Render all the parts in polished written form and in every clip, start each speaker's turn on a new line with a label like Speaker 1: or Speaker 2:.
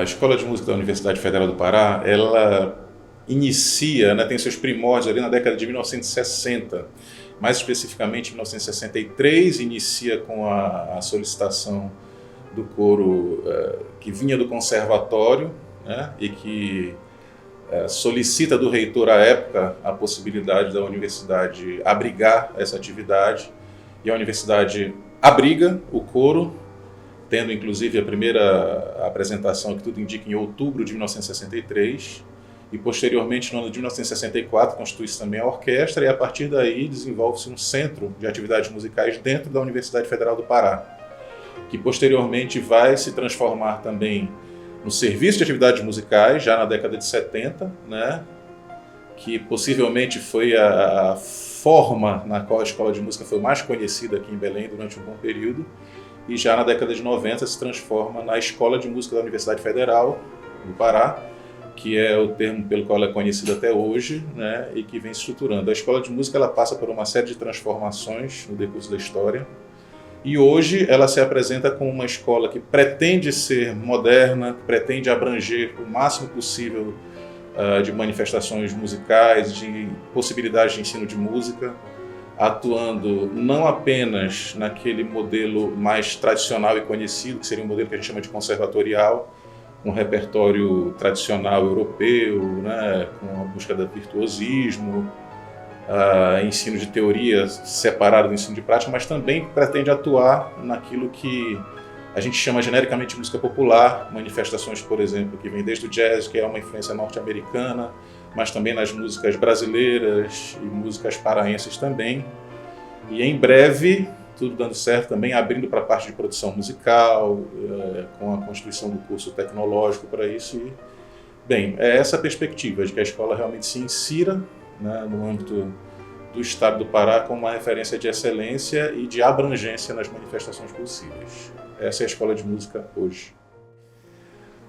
Speaker 1: Escola de Música da Universidade Federal do Pará, ela inicia, né, tem seus primórdios ali na década de 1960, mais especificamente em 1963, inicia com a solicitação do coro que vinha do conservatório, né, e que solicita do reitor à época a possibilidade da universidade abrigar essa atividade, e a universidade abriga o coro, tendo inclusive a primeira apresentação, que tudo indica, em outubro de 1963, e posteriormente, no ano de 1964, constitui-se também a orquestra, e a partir daí desenvolve-se um centro de atividades musicais dentro da Universidade Federal do Pará, que posteriormente vai se transformar também no serviço de atividades musicais, já na década de 70, né, que possivelmente foi a forma na qual a escola de música foi mais conhecida aqui em Belém durante um bom período, e já na década de 90 se transforma na Escola de Música da Universidade Federal do Pará, que é o termo pelo qual ela é conhecida até hoje, né, e que vem se estruturando. A Escola de Música ela passa por uma série de transformações no decurso da história, e hoje ela se apresenta como uma escola que pretende ser moderna, que pretende abranger o máximo possível de manifestações musicais, de possibilidades de ensino de música, atuando não apenas naquele modelo mais tradicional e conhecido, que seria um modelo que a gente chama de conservatorial, com repertório tradicional europeu, né, com a busca do virtuosismo, ensino de teoria separado do ensino de prática, mas também pretende atuar naquilo que a gente chama genericamente de música popular, manifestações, por exemplo, que vem desde o jazz, que é uma influência norte-americana, mas também nas músicas brasileiras e músicas paraenses também. E em breve, tudo dando certo também, abrindo para a parte de produção musical, com a constituição do curso tecnológico para isso. E, bem, é essa a perspectiva de que a escola realmente se insira, né, no âmbito do Estado do Pará como uma referência de excelência e de abrangência nas manifestações possíveis. Essa é a Escola de Música hoje.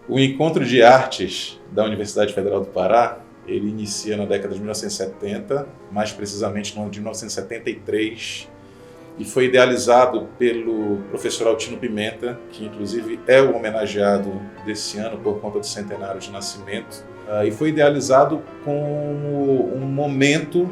Speaker 1: O Encontro de Artes da Universidade Federal do Pará, ele inicia na década de 1970, mais precisamente no ano de 1973, e foi idealizado pelo professor Altino Pimenta, que inclusive é o homenageado desse ano por conta do centenário de nascimento, e foi idealizado como um momento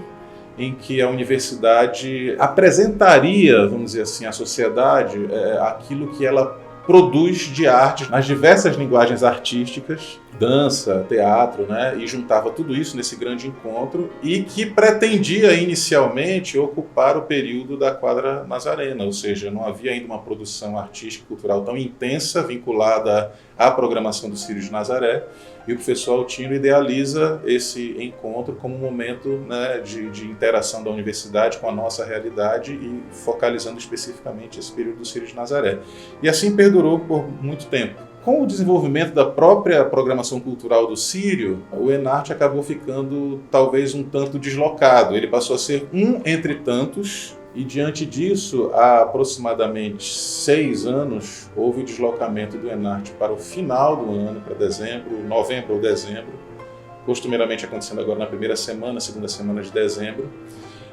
Speaker 1: em que a universidade apresentaria, vamos dizer assim, à sociedade aquilo que ela produz de arte nas diversas linguagens artísticas, dança, teatro, né? E juntava tudo isso nesse grande encontro e que pretendia inicialmente ocupar o período da Quadra Nazarena, ou seja, não havia ainda uma produção artística e cultural tão intensa vinculada à programação do Círio de Nazaré, e o professor Altino idealiza esse encontro como um momento, né, de interação da universidade com a nossa realidade e focalizando especificamente esse período do Círio de Nazaré. E assim perdurou por muito tempo. Com o desenvolvimento da própria programação cultural do Círio, o Enarte acabou ficando talvez um tanto deslocado. Ele passou a ser um entre tantos, e diante disso, há aproximadamente 6 anos, houve o deslocamento do Enarte para o final do ano, para dezembro, novembro ou dezembro, costumeiramente acontecendo agora na primeira semana, segunda semana de dezembro,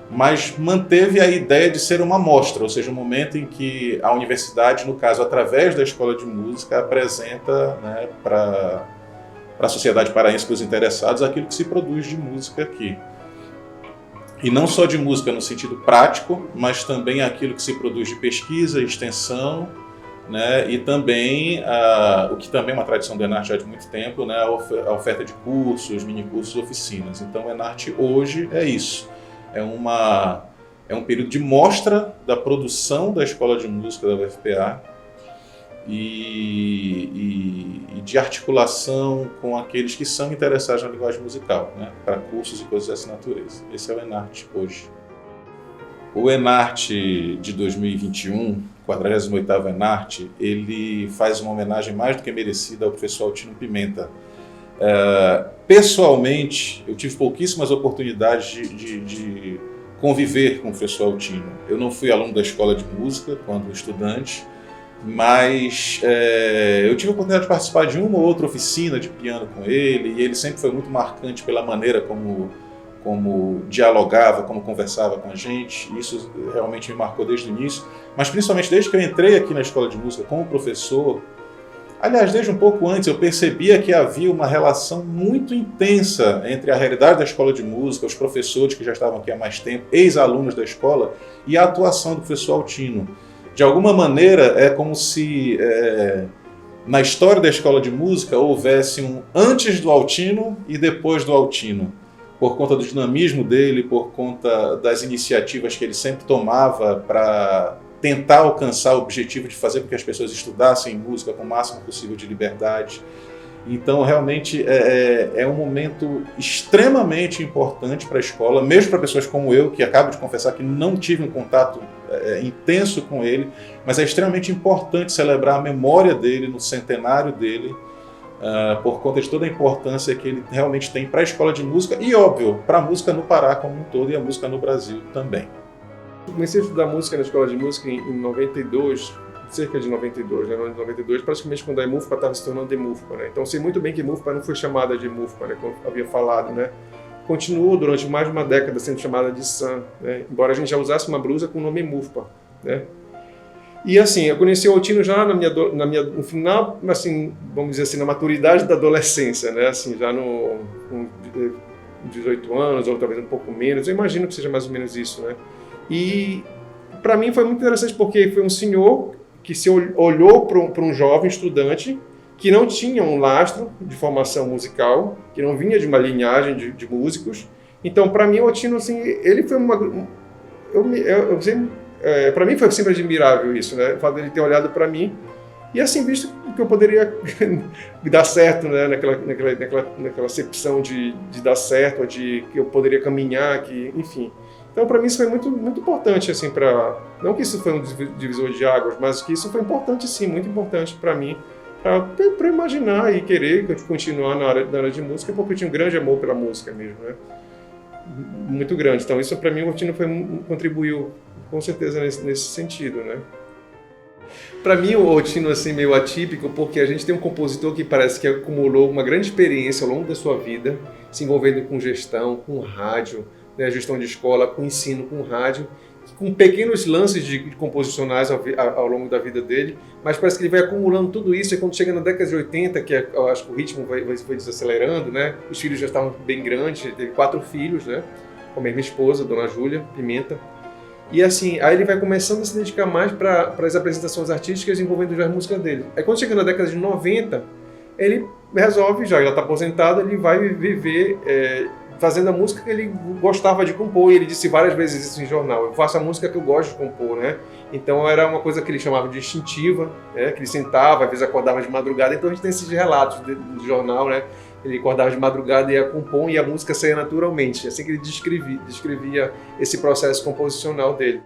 Speaker 1: mas manteve a ideia de ser uma mostra, ou seja, um momento em que a universidade, no caso, através da Escola de Música, apresenta, né, para a sociedade paraense, para os interessados, aquilo que se produz de música aqui. E não só de música no sentido prático, mas também aquilo que se produz de pesquisa, extensão, né, e também, o que também é uma tradição do Enarte já de muito tempo, né, a oferta de cursos, minicursos, oficinas. Então o Enarte hoje é isso. É um período de mostra da produção da Escola de Música da UFPA e de articulação com aqueles que são interessados na linguagem musical, né, para cursos e coisas dessa natureza. Esse é o Enarte hoje. O Enarte de 2021, 48º Enarte, ele faz uma homenagem mais do que merecida ao professor Altino Pimenta. Pessoalmente, eu tive pouquíssimas oportunidades de conviver com o professor Altino. Eu não fui aluno da escola de música quando estudante, mas eu tive a oportunidade de participar de uma ou outra oficina de piano com ele, e ele sempre foi muito marcante pela maneira como dialogava, como conversava com a gente. Isso realmente me marcou desde o início, mas principalmente desde que eu entrei aqui na escola de música como professor, Aliás, desde um pouco antes eu percebia que havia uma relação muito intensa entre a realidade da escola de música, os professores que já estavam aqui há mais tempo, ex-alunos da escola, e a atuação do professor Altino. De alguma maneira, é como se na história da escola de música houvesse um antes do Altino e depois do Altino, por conta do dinamismo dele, por conta das iniciativas que ele sempre tomava para tentar alcançar o objetivo de fazer com que as pessoas estudassem música com o máximo possível de liberdade. Então, realmente, é um momento extremamente importante para a escola, mesmo para pessoas como eu, que acabo de confessar que não tive um contato intenso com ele, mas é extremamente importante celebrar a memória dele, no centenário dele, por conta de toda a importância que ele realmente tem para a escola de música e, óbvio, para a música no Pará como um todo e a música no Brasil também.
Speaker 2: Comecei a estudar música na escola de música em 92, cerca de 92, né? Em 92, praticamente quando a EMUFPA estava se tornando EMUFPA, né? Então sei muito bem que EMUFPA não foi chamada de EMUFPA, né? Como eu havia falado, né? Continuou durante mais de uma década sendo chamada de SAM, né? Embora a gente já usasse uma blusa com o nome EMUFPA, né? E assim, eu conheci o Altino já no final, assim, vamos dizer assim, na maturidade da adolescência, né? Assim, já com 18 anos, ou talvez um pouco menos, eu imagino que seja mais ou menos isso, né? E para mim foi muito interessante porque foi um senhor que se olhou para um jovem estudante que não tinha um lastro de formação musical, que não vinha de uma linhagem de músicos. Então, para mim, o Altino, assim, ele foi para mim foi sempre admirável isso, né? O fato dele ter olhado para mim e, assim, visto que eu poderia dar certo, né? naquela acepção de dar certo, de que eu poderia caminhar, enfim. Então, para mim, isso foi muito, muito importante, assim, não que isso foi um divisor de águas, mas que isso foi importante, sim, muito importante para mim, para imaginar e querer continuar na área de música, porque eu tinha um grande amor pela música mesmo, né? Muito grande. Então, isso para mim, o Altino contribuiu, com certeza, nesse sentido, né? Para mim, o Altino, assim, meio atípico, porque a gente tem um compositor que parece que acumulou uma grande experiência ao longo da sua vida, se envolvendo com gestão, com rádio, né, gestão de escola, com ensino, com rádio, com pequenos lances de composicionais ao longo da vida dele, mas parece que ele vai acumulando tudo isso, e quando chega na década de 80, que eu acho que o ritmo foi desacelerando, né, os filhos já estavam bem grandes, ele teve 4 filhos, né, com a mesma esposa, Dona Júlia Pimenta, e assim, aí ele vai começando a se dedicar mais para as apresentações artísticas envolvendo já a música dele. Aí quando chega na década de 90, ele resolve, já está aposentado, ele vai viver fazendo a música que ele gostava de compor, e ele disse várias vezes isso em jornal: eu faço a música que eu gosto de compor, né? Então era uma coisa que ele chamava de instintiva, né? Que ele sentava, às vezes acordava de madrugada, então a gente tem esses relatos do jornal, né? Ele acordava de madrugada e ia compor, e a música saía naturalmente, assim que ele descrevia esse processo composicional dele.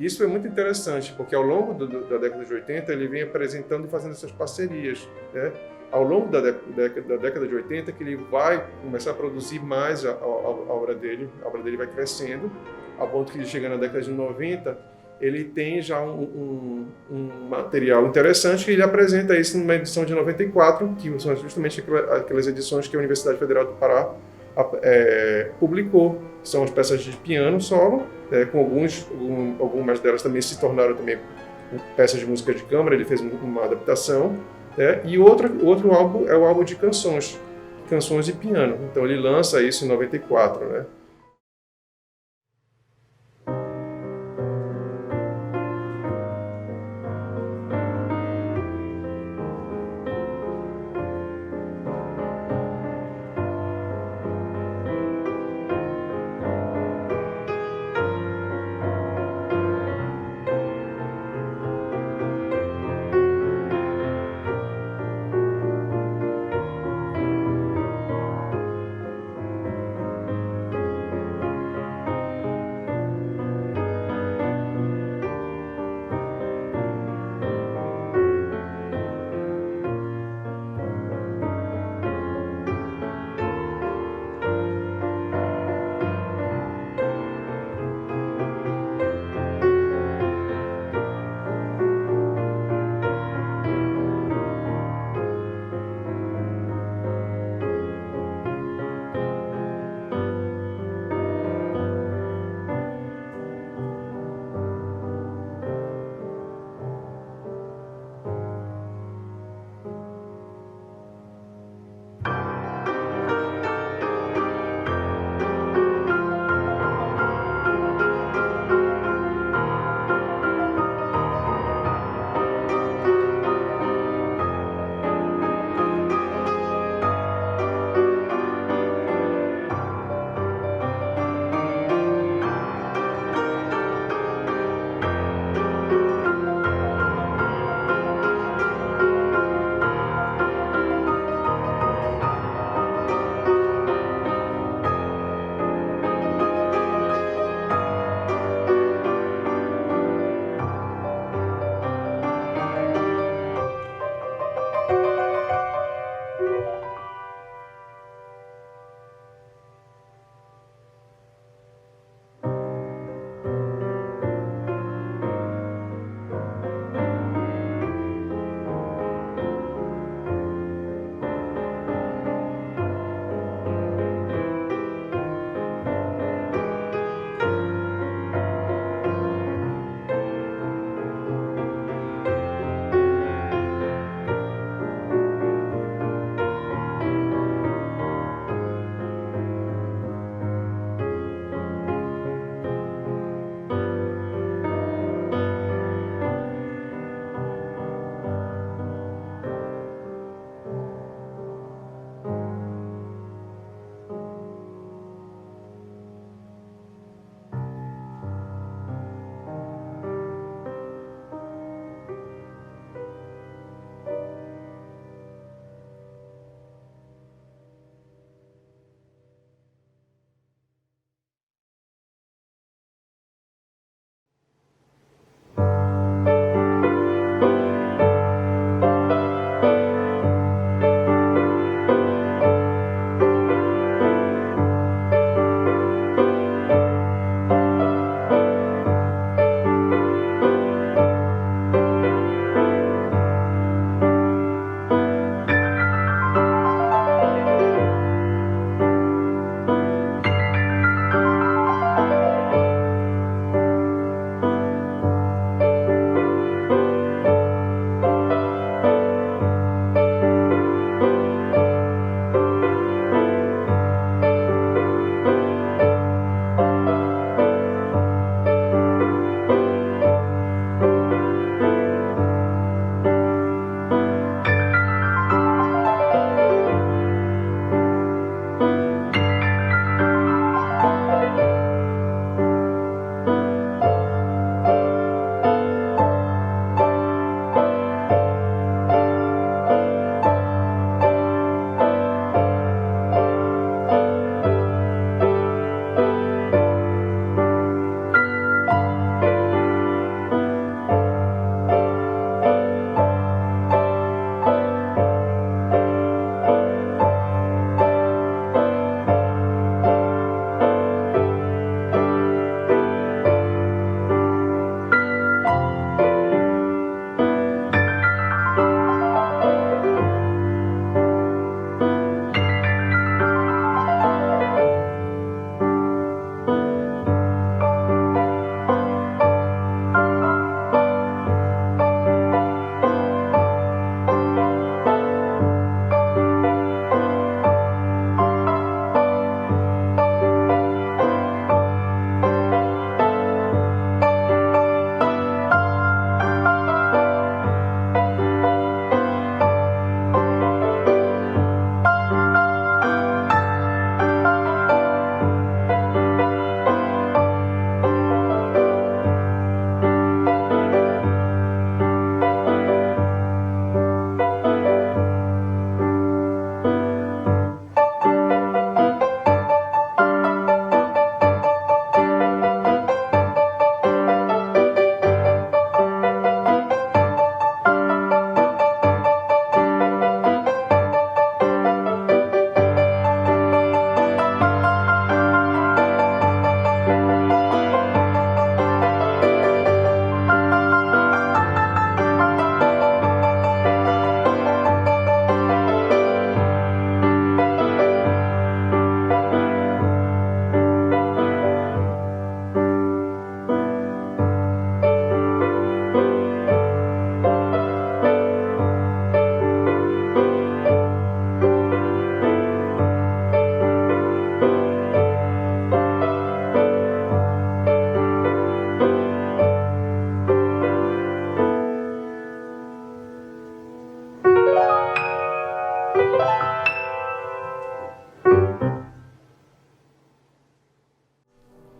Speaker 2: Isso é muito interessante, porque ao longo da década de 80 ele vem apresentando e fazendo essas parcerias, né? Ao longo da década de 80 que ele vai começar a produzir mais a obra dele vai crescendo, a ponto que chega na década de 90, ele tem já um material interessante que ele apresenta isso numa edição de 94, que são justamente aquelas edições que a Universidade Federal do Pará publicou. São as peças de piano solo, com algumas delas também se tornaram também peças de música de câmara, ele fez uma adaptação, e outro álbum é o álbum de canções e piano. Então ele lança isso em 94, né?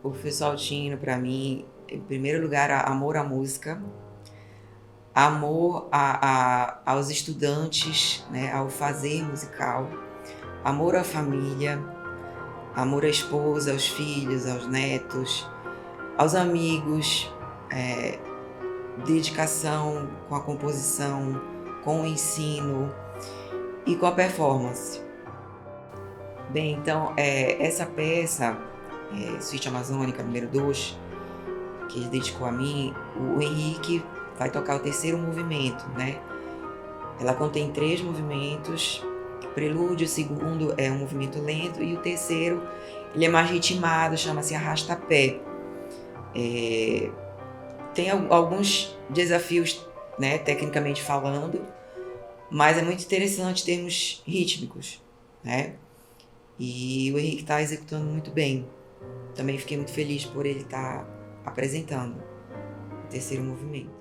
Speaker 3: o Professor Altino, para mim, em primeiro lugar, amor à música, amor aos estudantes, né, ao fazer musical, amor à família, amor à esposa, aos filhos, aos netos, aos amigos, dedicação com a composição, com o ensino e com a performance. Bem, então, essa peça, Suíte Amazônica número 2, que ele dedicou a mim, o Henrique vai tocar o terceiro movimento, né? Ela contém 3 movimentos, o prelúdio, o segundo é um movimento lento e o terceiro, ele é mais ritmado, chama-se Arrasta-Pé. Tem alguns desafios, né, tecnicamente falando, mas é muito interessante termos rítmicos, né? E o Henrique está executando muito bem. Também fiquei muito feliz por ele estar apresentando o terceiro movimento.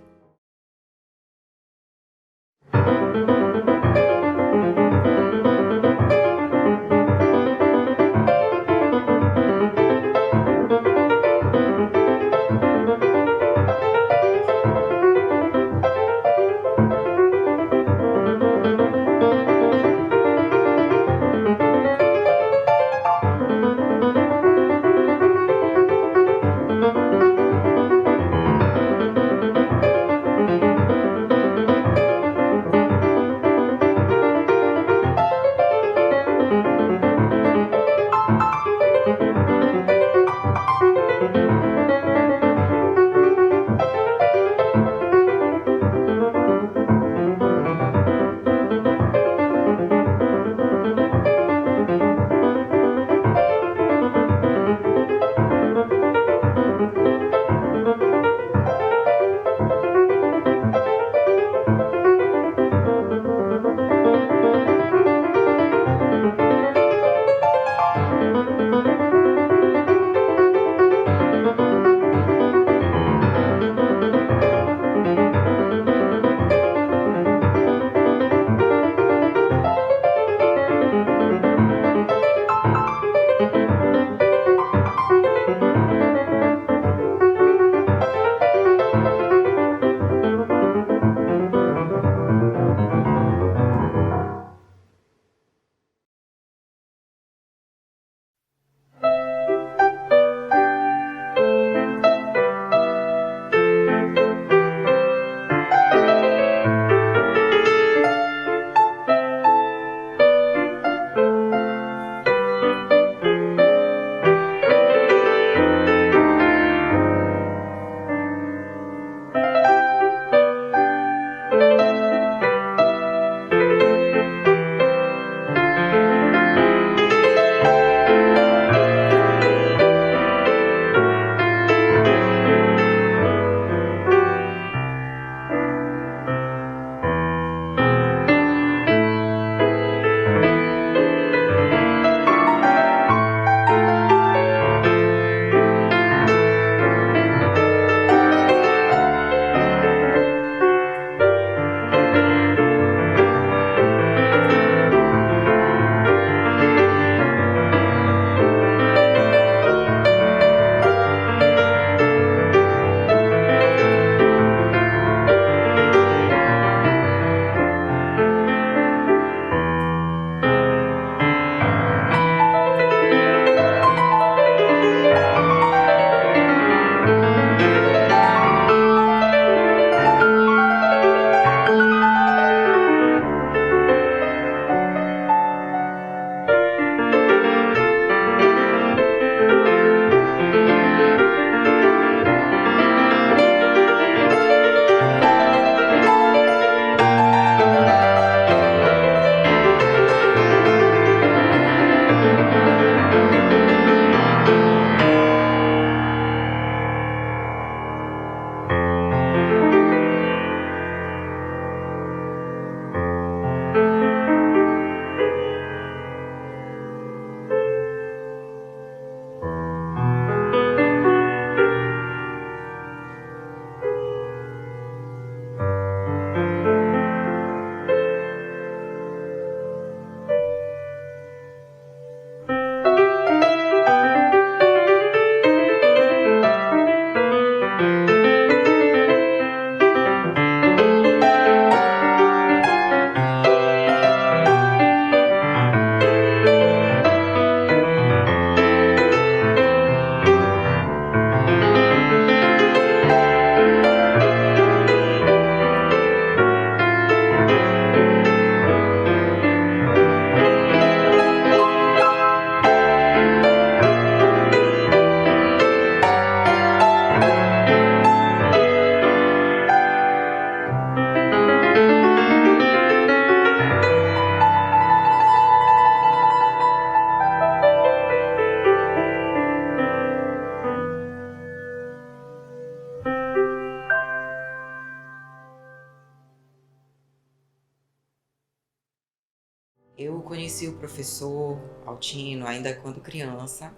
Speaker 3: conheci o professor Altino ainda quando criança,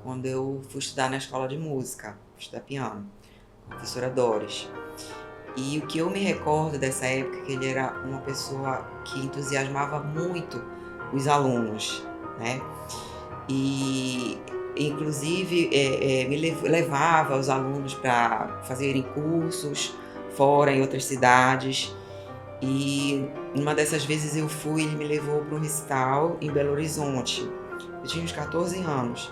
Speaker 3: quando eu fui estudar na escola de música, estudar piano, a professora Doris. E o que eu me recordo dessa época é que ele era uma pessoa que entusiasmava muito os alunos, né? E inclusive levava os alunos para fazerem cursos fora, em outras cidades. E uma dessas vezes eu fui, ele me levou para um recital em Belo Horizonte. Eu tinha uns 14 anos.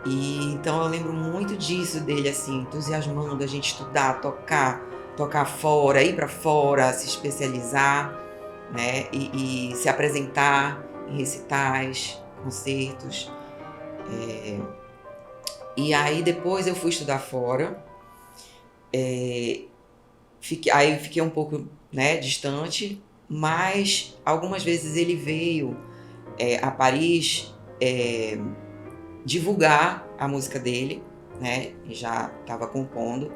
Speaker 3: E então eu lembro muito disso, dele assim, entusiasmando a gente estudar, tocar fora, ir para fora, se especializar, né? E se apresentar em recitais, concertos. E aí depois eu fui estudar fora. Aí eu fiquei um pouco, né, distante, mas algumas vezes ele veio a Paris divulgar a música dele, né? Já estava compondo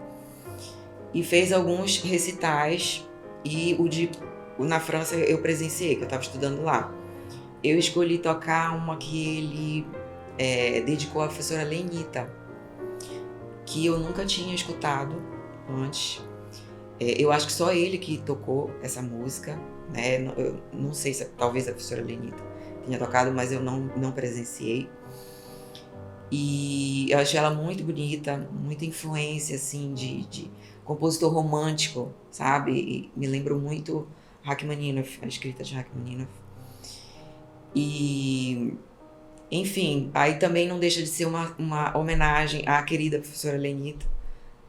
Speaker 3: e fez alguns recitais, e na França eu presenciei, que eu estava estudando lá. Eu escolhi tocar uma que ele dedicou à professora Lenita, que eu nunca tinha escutado antes. Eu acho que só ele que tocou essa música, né? Eu não sei se talvez a professora Lenita tenha tocado, mas eu não presenciei. E eu achei ela muito bonita, muita influência assim de compositor romântico, sabe? E me lembrou muito Rachmaninoff, a escrita de Rachmaninoff. E, enfim, aí também não deixa de ser uma homenagem à querida professora Lenita,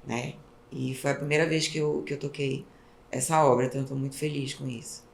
Speaker 3: né? E foi a primeira vez que eu toquei essa obra, então eu estou muito feliz com isso.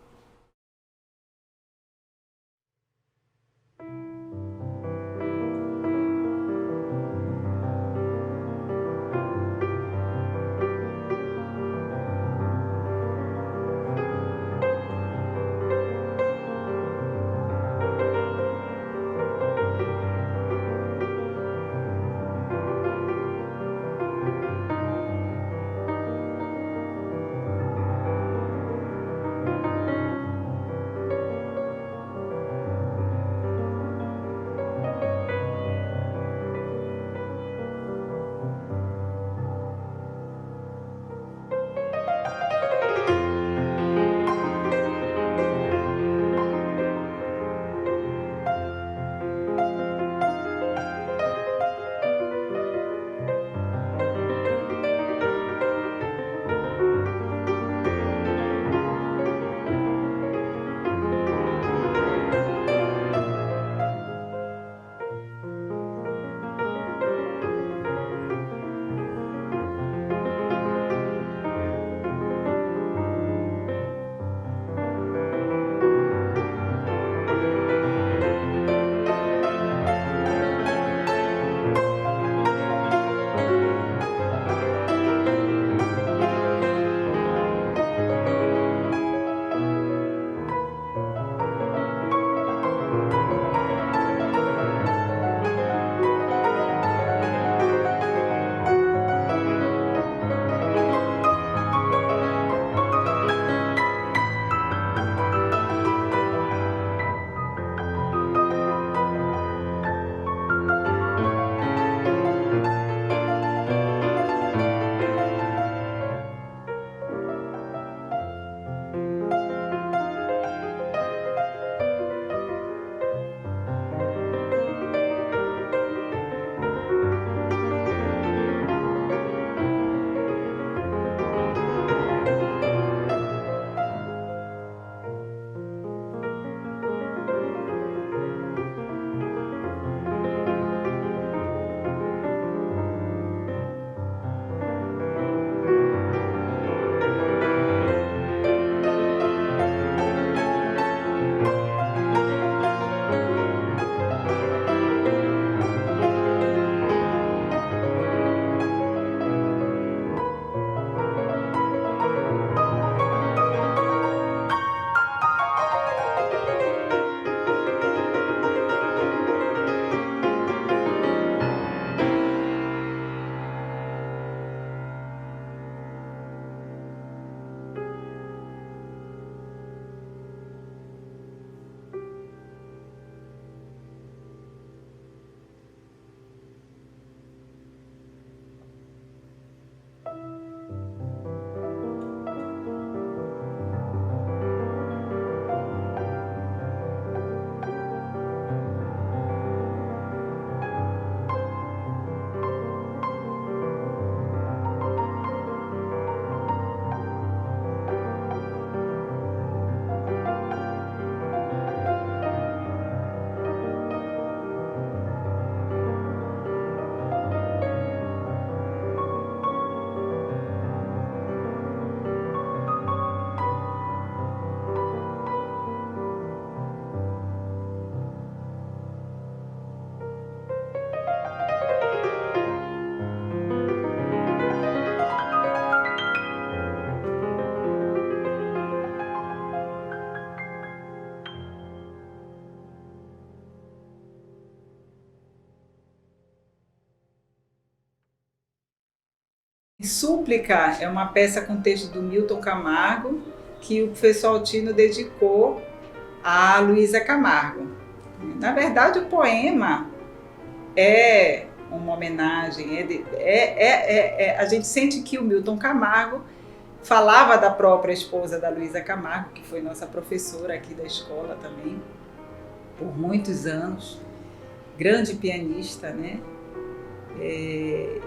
Speaker 4: Súplica é uma peça com texto do Milton Camargo que o professor Altino dedicou a Luísa Camargo. Na verdade, o poema é uma homenagem, a gente sente que o Milton Camargo falava da própria esposa da Luísa Camargo, que foi nossa professora aqui da escola também, por muitos anos, grande pianista, né? E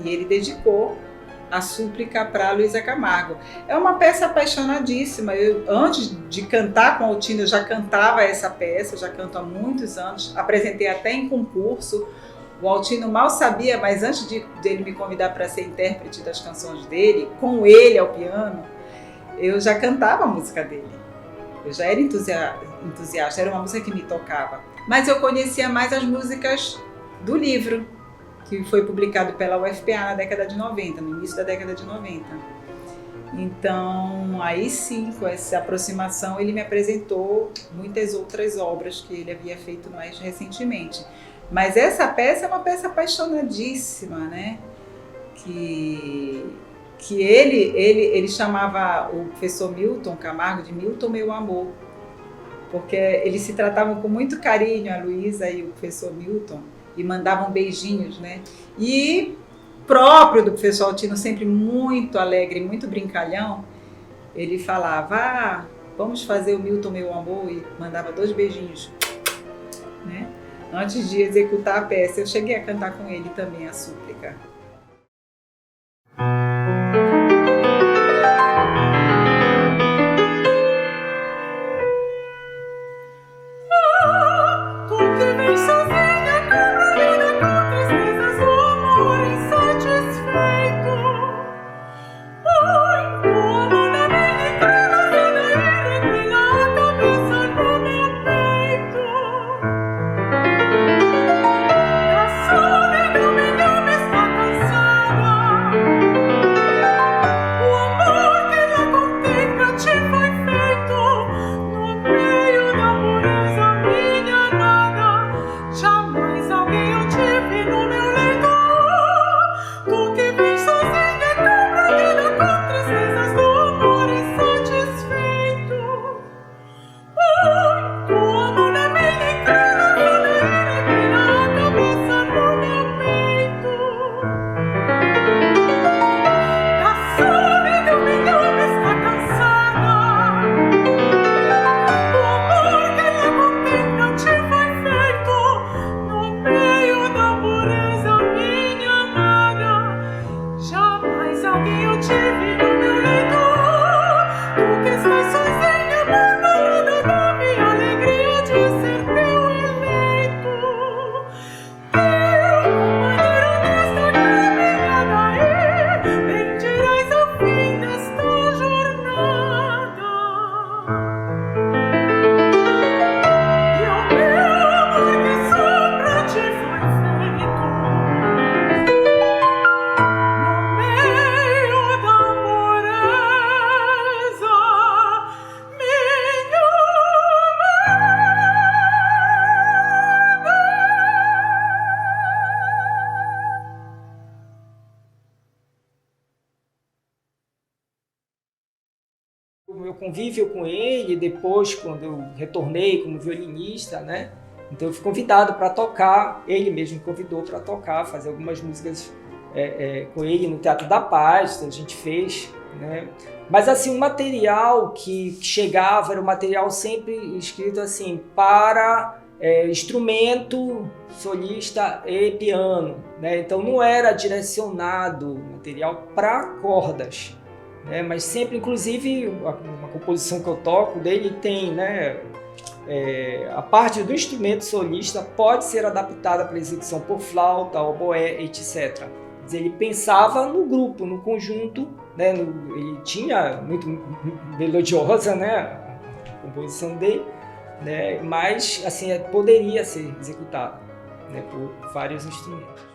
Speaker 4: ele dedicou a súplica para a Luísa Camargo. É uma peça apaixonadíssima. Eu, antes de cantar com o Altino, eu já cantava essa peça, já canto há muitos anos, apresentei até em concurso. O Altino mal sabia, mas antes dele me convidar para ser intérprete das canções dele, com ele ao piano, eu já cantava a música dele. Eu já era entusiasta, era uma música que me tocava. Mas eu conhecia mais as músicas do livro, que foi publicado pela UFPA na década de 90, no início da década de 90. Então, aí sim, com essa aproximação, ele me apresentou muitas outras obras que ele havia feito mais recentemente. Mas essa peça é uma peça apaixonadíssima, né? Que ele chamava o professor Milton Camargo de Milton Meu Amor, porque eles se tratavam com muito carinho, a Luísa e o professor Milton, e mandavam beijinhos, né? E próprio do professor Altino, sempre muito alegre, muito brincalhão, ele falava, vamos fazer o Milton Meu Amor, e mandava 2 beijinhos, né? Antes de executar a peça. Eu cheguei a cantar com ele também a súplica.
Speaker 5: O meu convívio com ele, depois, quando eu retornei como violinista, né? Então eu fui convidado para tocar, ele mesmo me convidou para tocar, fazer algumas músicas com ele no Teatro da Paz, a gente fez, né? Mas assim, o material que chegava era um material sempre escrito assim, para instrumento, solista e piano, né? Então não era direcionado material para cordas, né? Mas sempre, inclusive, uma composição que eu toco dele tem, né? A parte do instrumento solista pode ser adaptada para execução por flauta, oboé, etc. Mas ele pensava no grupo, no conjunto, né? Ele tinha muito melodiosa, né? A composição dele, né? Mas assim, poderia ser executada, né? Por vários instrumentos.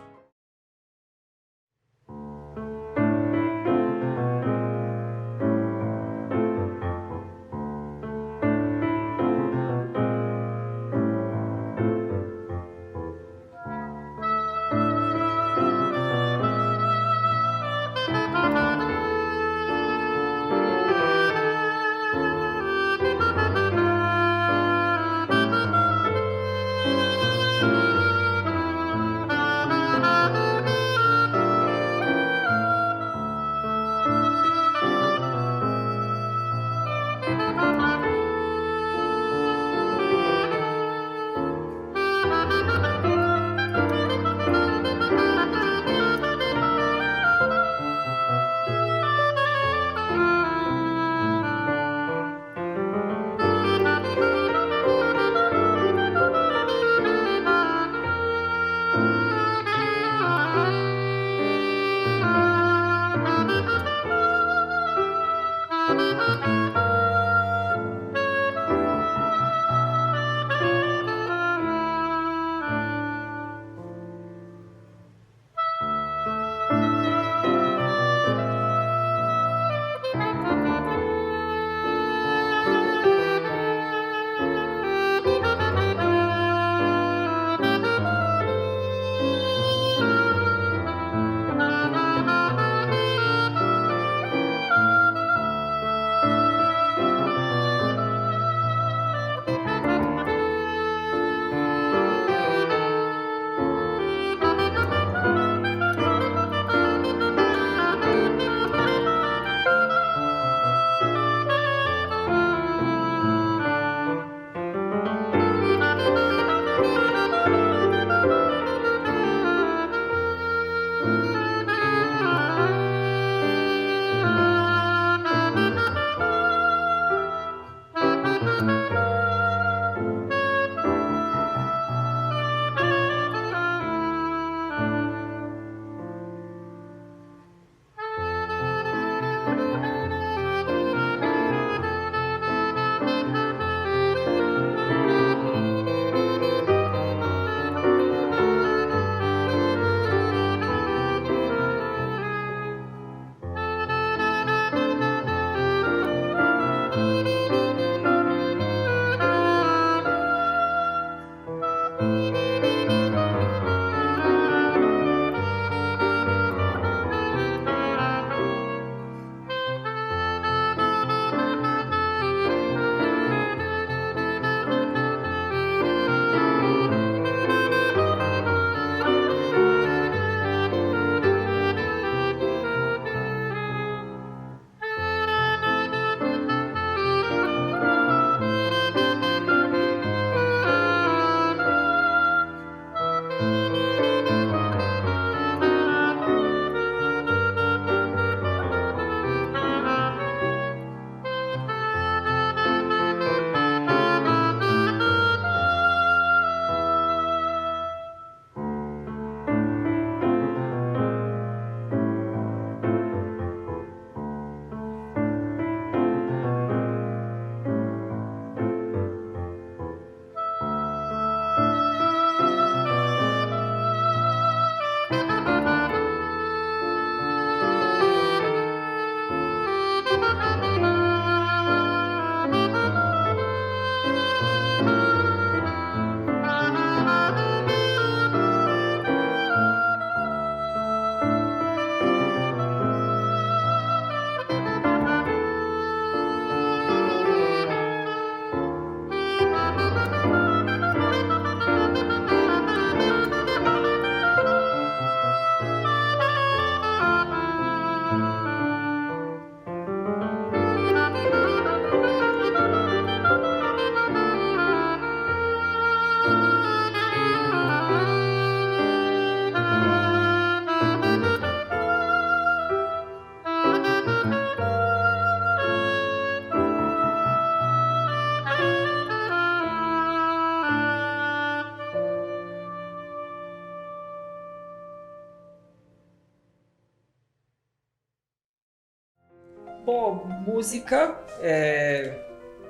Speaker 5: Bom, música,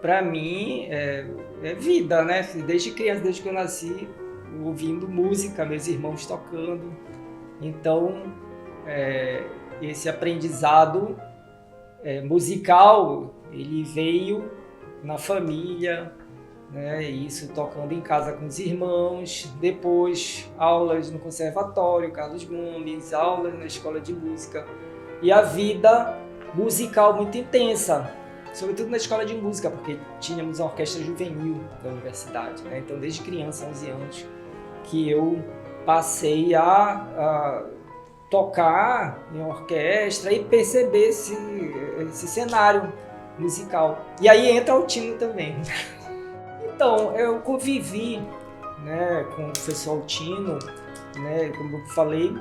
Speaker 5: para mim, é vida, né? Desde criança, desde que eu nasci, ouvindo música, meus irmãos tocando. Então, esse aprendizado musical, ele veio na família, né? Isso tocando em casa com os irmãos, depois aulas no Conservatório Carlos Gomes, aulas na escola de música e a vida musical muito intensa, sobretudo na escola de música, porque tínhamos a orquestra juvenil da universidade, né? Então desde criança, 11 anos, que eu passei a tocar em orquestra e perceber esse cenário musical. E aí entra o Altino também. Então, eu convivi, né, com o professor Altino, né, como eu falei,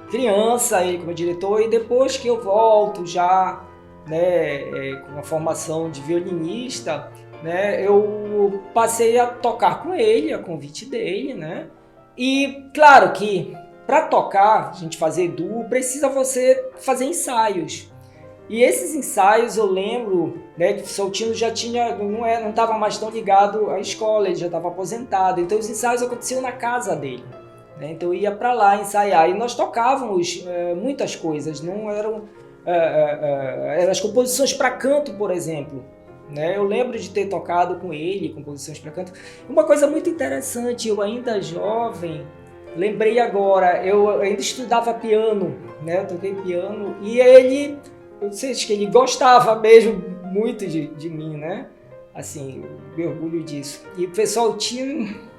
Speaker 5: criança, ele como diretor, e depois que eu volto já, né, com a formação de violinista, né, eu passei a tocar com ele, a convite dele, né, e claro que para tocar, a gente fazer duo, precisa você fazer ensaios. E esses ensaios eu lembro, né, que o Soltino já tinha, não estava mais tão ligado à escola, ele já estava aposentado, então os ensaios aconteciam na casa dele, né? Então eu ia para lá ensaiar e nós tocávamos muitas coisas, não eram as composições para canto, por exemplo, né? Eu lembro de ter tocado com ele composições para canto. Uma coisa muito interessante, eu ainda jovem, lembrei agora, eu ainda estudava piano, né? Eu toquei piano e ele, eu sei que ele gostava mesmo muito de mim, né? Assim, eu me orgulho disso. E o pessoal tinha...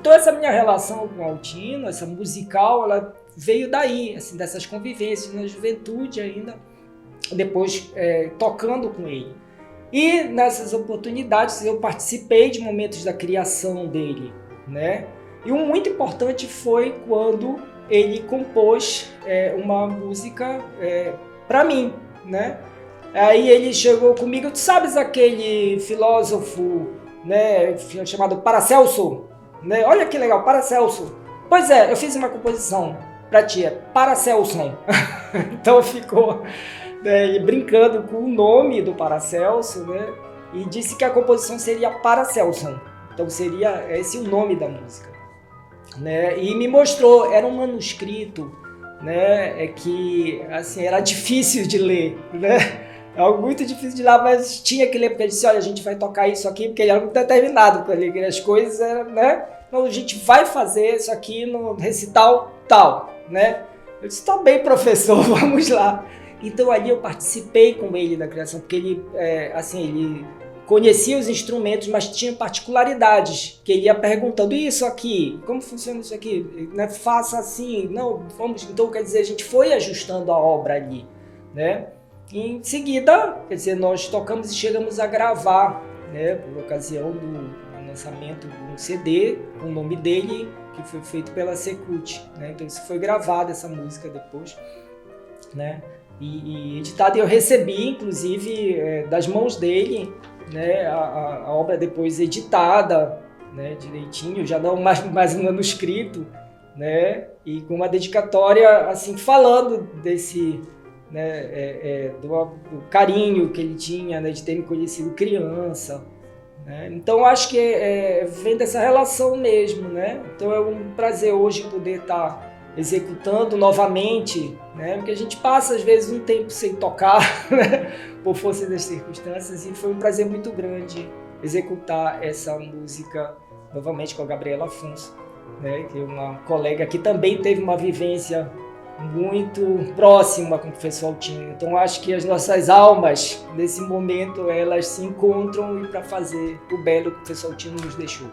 Speaker 5: Então essa minha relação com o Altino, essa musical, ela veio daí, assim, dessas convivências na juventude ainda, depois tocando com ele. E nessas oportunidades eu participei de momentos da criação dele, né? E um muito importante foi quando ele compôs uma música para mim, né? Aí ele chegou comigo, tu sabes aquele filósofo, né, chamado Paracelso? Né? Olha que legal, Paracelso. Pois é, eu fiz uma composição para ti, Paracelso. Então ficou, né, ele brincando com o nome do Paracelso, né? E disse que a composição seria Paracelso. Então seria esse o nome da música. Né? E me mostrou, era um manuscrito, né, que assim, era difícil de ler, né? Algo muito difícil de ler, mas tinha que ler, porque ele disse, olha, a gente vai tocar isso aqui, porque ele era muito determinado para ler as coisas, né? Então a gente vai fazer isso aqui no recital tal, né? Eu disse, tá bem, professor, vamos lá. Então ali eu participei com ele da criação, porque ele, ele conhecia os instrumentos, mas tinha particularidades, que ele ia perguntando, isso aqui, como funciona isso aqui? Né? Faça assim, não, vamos... Então, quer dizer, a gente foi ajustando a obra ali, né? E em seguida, quer dizer, nós tocamos e chegamos a gravar, né, por ocasião do lançamento de um CD, com o nome dele, que foi feito pela Secult, né? Então, isso foi gravado, essa música depois, né? E editado, e eu recebi, inclusive, das mãos dele, né, a obra depois editada, né, direitinho, já não mais um manuscrito, né, e com uma dedicatória assim, falando desse, né, do carinho que ele tinha, né, de ter me conhecido criança, né. Então acho que vem dessa relação mesmo, né. Então é um prazer hoje poder estar executando novamente, né, porque a gente passa às vezes um tempo sem tocar, né, por força das circunstâncias, e foi um prazer muito grande executar essa música novamente com a Gabriela Afonso, né, que é uma colega que também teve uma vivência muito próxima com o professor Altino. Então acho que as nossas almas nesse momento elas se encontram e para fazer o belo que o professor Altino nos deixou.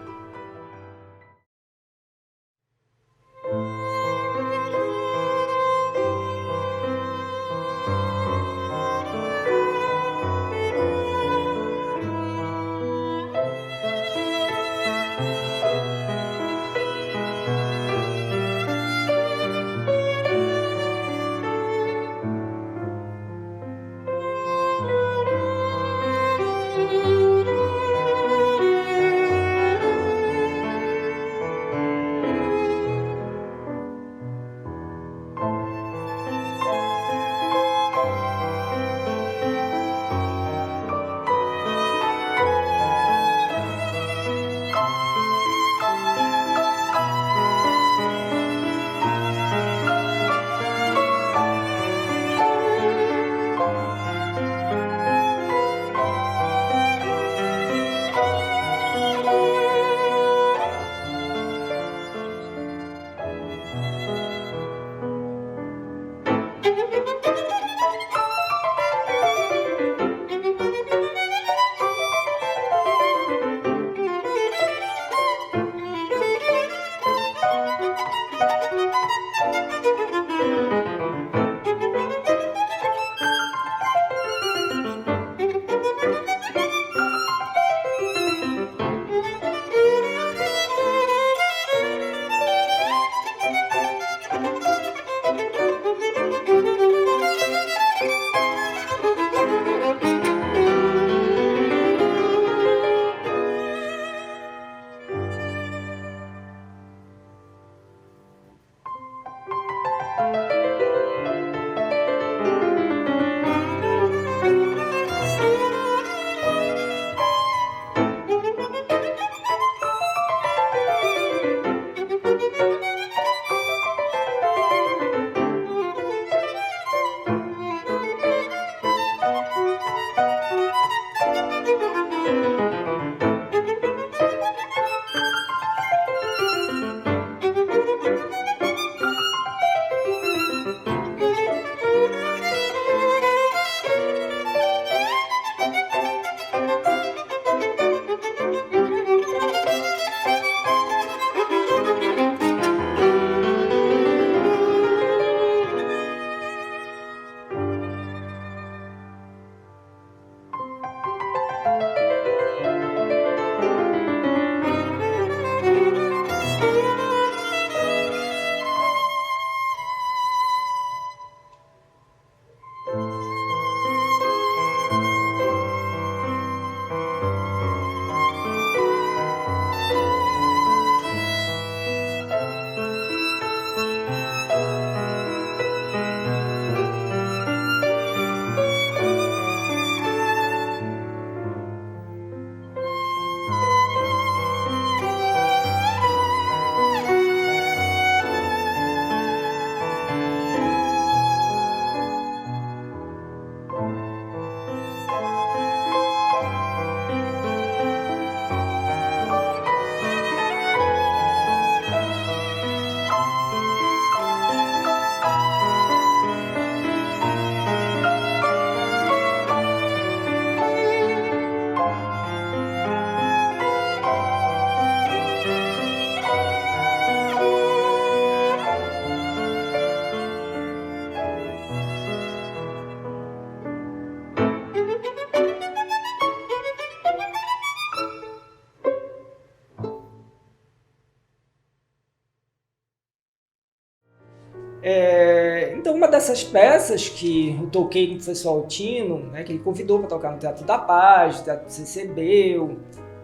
Speaker 5: Então, uma dessas peças que eu toquei com o professor Altino, né, que ele convidou para tocar no Teatro da Paz, no Teatro do CCB,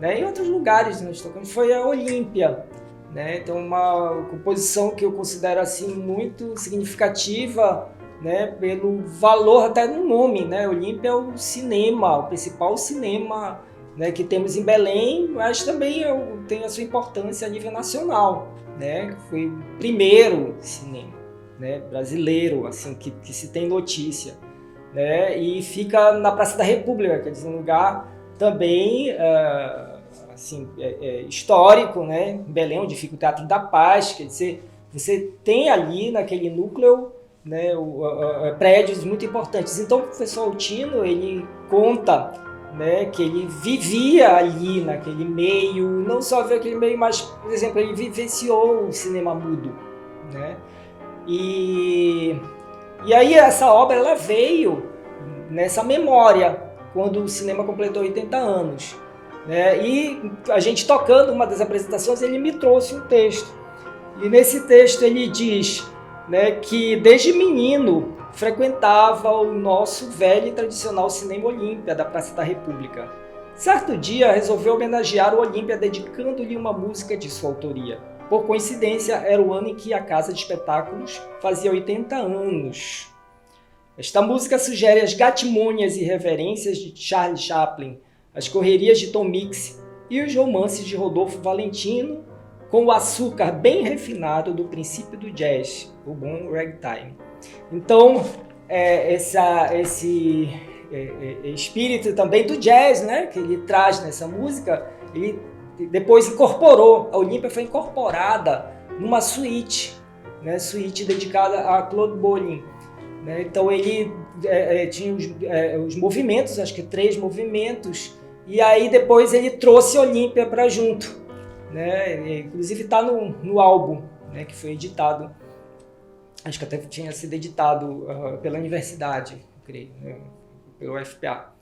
Speaker 5: né, em outros lugares nós tocamos, foi a Olímpia. Né? Então, uma composição que eu considero assim, muito significativa, né, pelo valor até no nome. Né? Olímpia é o cinema, o principal cinema, né, que temos em Belém, mas também tem a sua importância a nível nacional. Né? Foi o primeiro cinema, né, brasileiro assim, que se tem notícia. Né? E fica na Praça da República, quer dizer, um lugar também assim, histórico, né? Em Belém, onde fica o Teatro da Paz, quer dizer, você tem ali naquele núcleo, né, prédios muito importantes. Então, o professor Altino, ele conta, né, que ele vivia ali naquele meio, não só vivia aquele meio, mas, por exemplo, ele vivenciou o cinema mudo. Né? E aí essa obra ela veio nessa memória, quando o cinema completou 80 anos. Né? E a gente tocando uma das apresentações, ele me trouxe um texto. E nesse texto ele diz, né, que desde menino frequentava o nosso velho e tradicional Cinema Olímpia da Praça da República. Certo dia resolveu homenagear o Olímpia dedicando-lhe uma música de sua autoria. Por coincidência, era o ano em que a Casa de Espetáculos fazia 80 anos. Esta música sugere as gatimônias e reverências de Charlie Chaplin, as correrias de Tom Mix e os romances de Rodolfo Valentino, com o açúcar bem refinado do princípio do jazz, o bom ragtime. Então, esse espírito também do jazz, né, que ele traz nessa música, ele depois incorporou, a Olímpia foi incorporada numa suíte, né, suíte dedicada a Claude Bolling. Né, então ele tinha os movimentos, acho que 3 movimentos, e aí depois ele trouxe a Olímpia para junto. Né, inclusive está no álbum, né, que foi editado, acho que até tinha sido editado pela universidade, creio, né, pelo UFPA.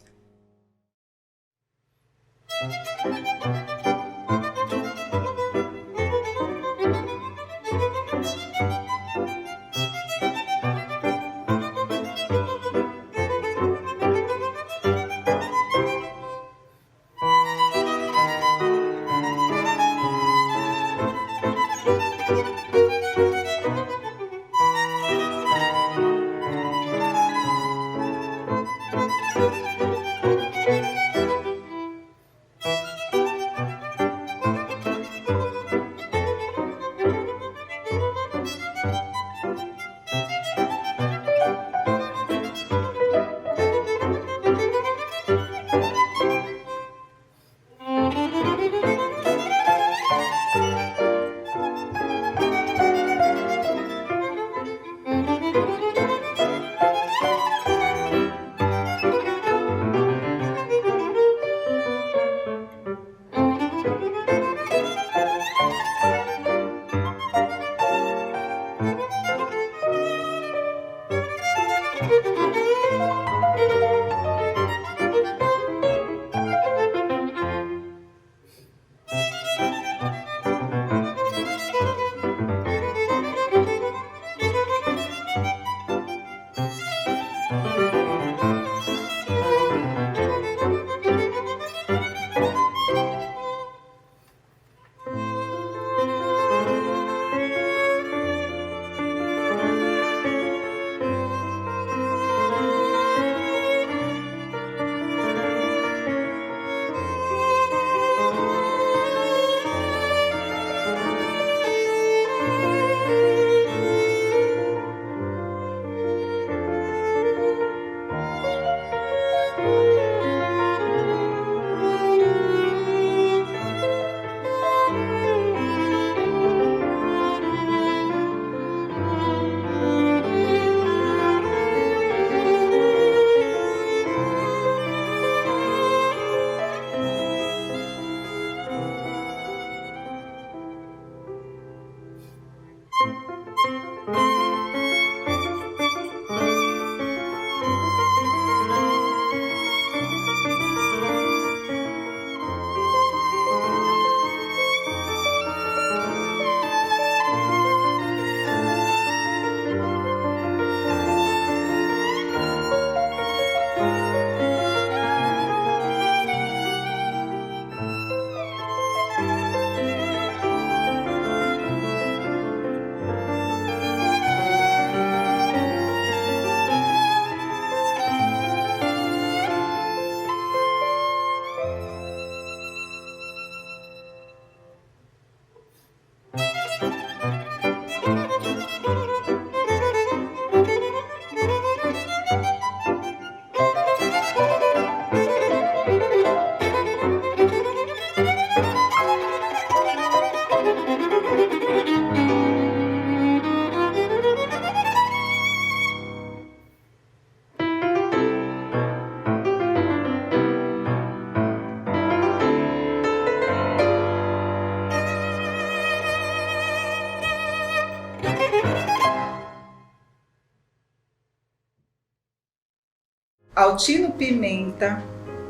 Speaker 4: Altino Pimenta,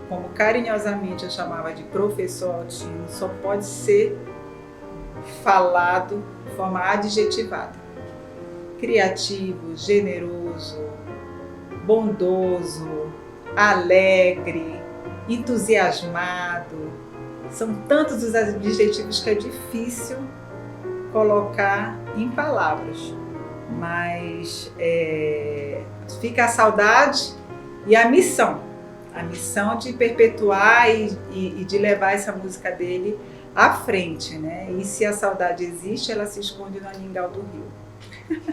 Speaker 4: como carinhosamente eu chamava de professor Altino, só pode ser falado de forma adjetivada. Criativo, generoso, bondoso, alegre, entusiasmado. São tantos os adjetivos que é difícil colocar em palavras. Mas fica a saudade e a missão de perpetuar e de levar essa música dele à frente, né? E se a saudade existe, ela se esconde no Aningal do Rio.